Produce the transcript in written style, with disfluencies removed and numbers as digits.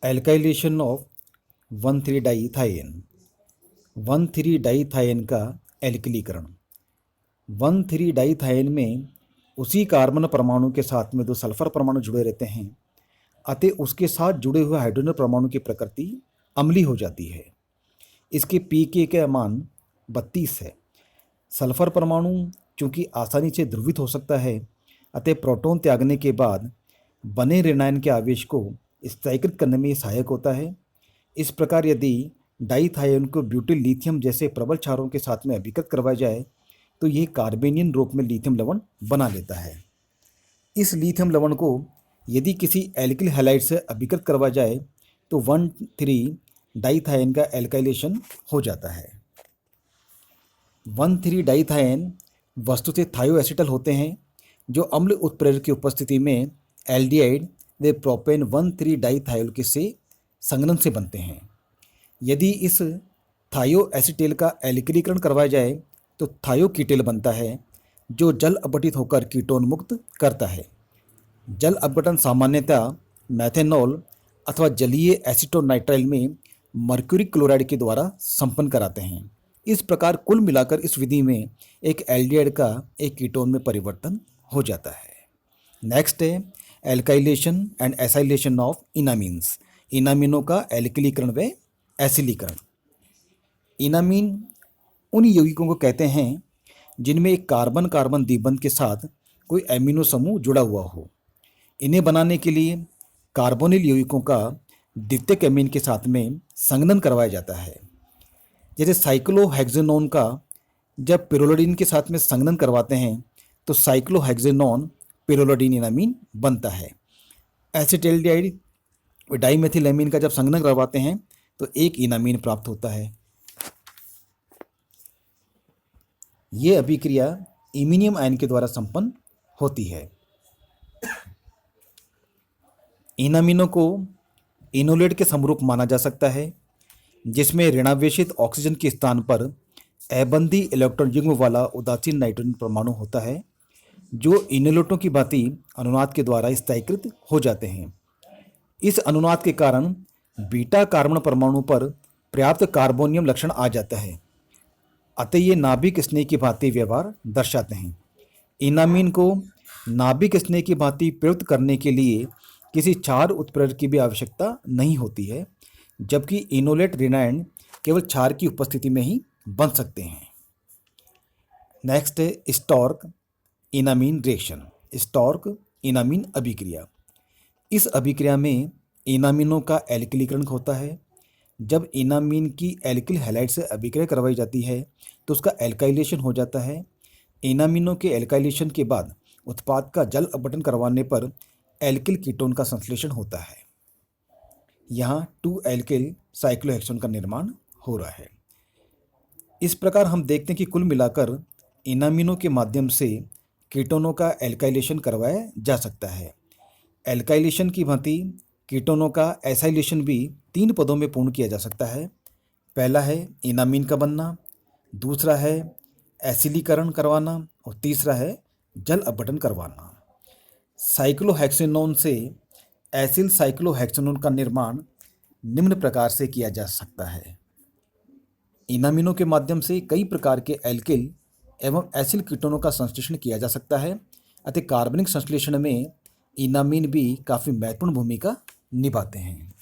Alkylation of 1,3-डाइइथाइएन। 1,3-डाइइथाइएन का एल्किलीकरण। 1,3-डाइइथाइएन में उसी कार्बन परमाणु के साथ में दो सल्फर परमाणु जुड़े रहते हैं, अतः उसके साथ जुड़े हुए हाइड्रोजन परमाणु की प्रकृति अम्लीय हो जाती है। इसके pK का मान 32 है। सल्फर परमाणु चूंकि आसानी से ध्रुवित हो सकता है, अतः प्रोटॉन त्यागने के बाद बने ऋणायन के आवेश को स्थायीकृत करने में सहायक होता है। इस प्रकार यदि डाइइथाइएन को ब्यूटिल लिथियम जैसे प्रबल क्षारों के साथ में अभिकृत करवाया जाए तो यह कार्बेनियन रूप में लिथियम लवण बना लेता है। इस लिथियम लवण को यदि किसी एल्किल हैलाइड से अभिकृत करवाया जाए तो 1,3-डाइइथाइएन का एल्काइलेशन हो जाता है। 1,3-डाइइथाइएन वस्तुतः थायोएसिटल होते हैं, जो अम्ल उत्प्रेरक की उपस्थिति में एल्डिहाइड व प्रोपेन 1,3-डाइइथाइल के से संघनन से बनते हैं। यदि इस थायोएसिटेल का एल्किलीकरण करवाया जाए तो थायोकीटेल बनता है, जो जल अपघटित होकर कीटोन मुक्त करता है। जल अपघटन सामान्यतः मेथेनॉल अथवा जलीय एसीटोनाइट्राइल में मर्क्यूरिक क्लोराइड के द्वारा संपन्न कराते हैं। इस प्रकार कुल मिलाकर इस विधि में एक एल्डिहाइड का एक कीटोन में परिवर्तन हो जाता है। नेक्स्ट है एल्काइलेशन एंड एसाइलेशन ऑफ इनामीन्स। इनामीनों का एल्किलीकरण व एसिलीकरण। इनामीन उन यौगिकों को कहते हैं जिनमें एक कार्बन कार्बन द्विबंध के साथ कोई एमिनो समूह जुड़ा हुआ हो। इन्हें बनाने के लिए कार्बोनिल यौगिकों का द्वितीयक एमीन के साथ में संघनन करवाया जाता है। जैसे साइक्लोहेक्सेनोन का जब पिरोलोडीन के साथ में संघनन करवाते हैं तो साइक्लोहेक्सेनोन पिरोलोडीन इनामीन बनता है। एसिटाल्डिहाइड डाइमेथिलेमीन का जब संघनन करवाते हैं तो एक इनामीन प्राप्त होता है। ये अभिक्रिया इमीनियम आयन के द्वारा संपन्न होती है। इनामीनों को इनोलेट के समरूप माना जा सकता है, जिसमें ऋणावेशित ऑक्सीजन के स्थान पर अबंधी इलेक्ट्रॉन युग्म वाला उदासीन नाइट्रोजन परमाणु होता है, जो इनोलेटों की भांति अनुनाद के द्वारा स्थायीकृत हो जाते हैं। इस अनुनाद के कारण बीटा कार्बन परमाणु पर पर्याप्त कार्बोनियम लक्षण आ जाता है, अतः ये नाभिक स्नेह की भांति व्यवहार दर्शाते हैं। इनामीन को नाभिक स्नेह की भांति प्रयुक्त करने के लिए किसी क्षार उत्प्रेरक की भी आवश्यकता नहीं होती है, जबकि इनोलेट ऋणायन केवल क्षार की उपस्थिति में ही बन सकते हैं। नेक्स्ट है स्टॉर्क इनामीन रिएक्शन। स्टॉर्क इनामीन अभिक्रिया। इस अभिक्रिया में इनामीनों का एल्किलीकरण होता है। जब इनामीन की एल्किल हैलाइड से अभिक्रिया करवाई जाती है तो उसका एल्काइलेशन हो जाता है। इनामीनों के एल्काइलेशन के बाद उत्पाद का जल अपघटन करवाने पर एल्किल कीटोन का संश्लेषण होता है। यहाँ 2 एल्किल साइक्लोहेक्सोन का निर्माण हो रहा है। इस प्रकार हम देखते हैं कि कुल मिलाकर इनामीनों के माध्यम से कीटोनों का एल्काइलेशन करवाया जा सकता है। एल्काइलेशन की भांति कीटोनों का एसाइलेशन भी 3 पदों में पूर्ण किया जा सकता है। पहला है इनामीन का बनना, दूसरा है एसिलीकरण करवाना और तीसरा है जल अपघटन करवाना। साइक्लोहेक्सेनोन से एसिल साइक्लोहेक्सेनोन का निर्माण निम्न प्रकार से किया जा सकता है। इनामीनों के माध्यम से कई प्रकार के एल्किल एवं एसिल कीटोनों का संश्लेषण किया जा सकता है, अतः कार्बनिक संश्लेषण में इनामीन भी काफ़ी महत्वपूर्ण भूमिका निभाते हैं।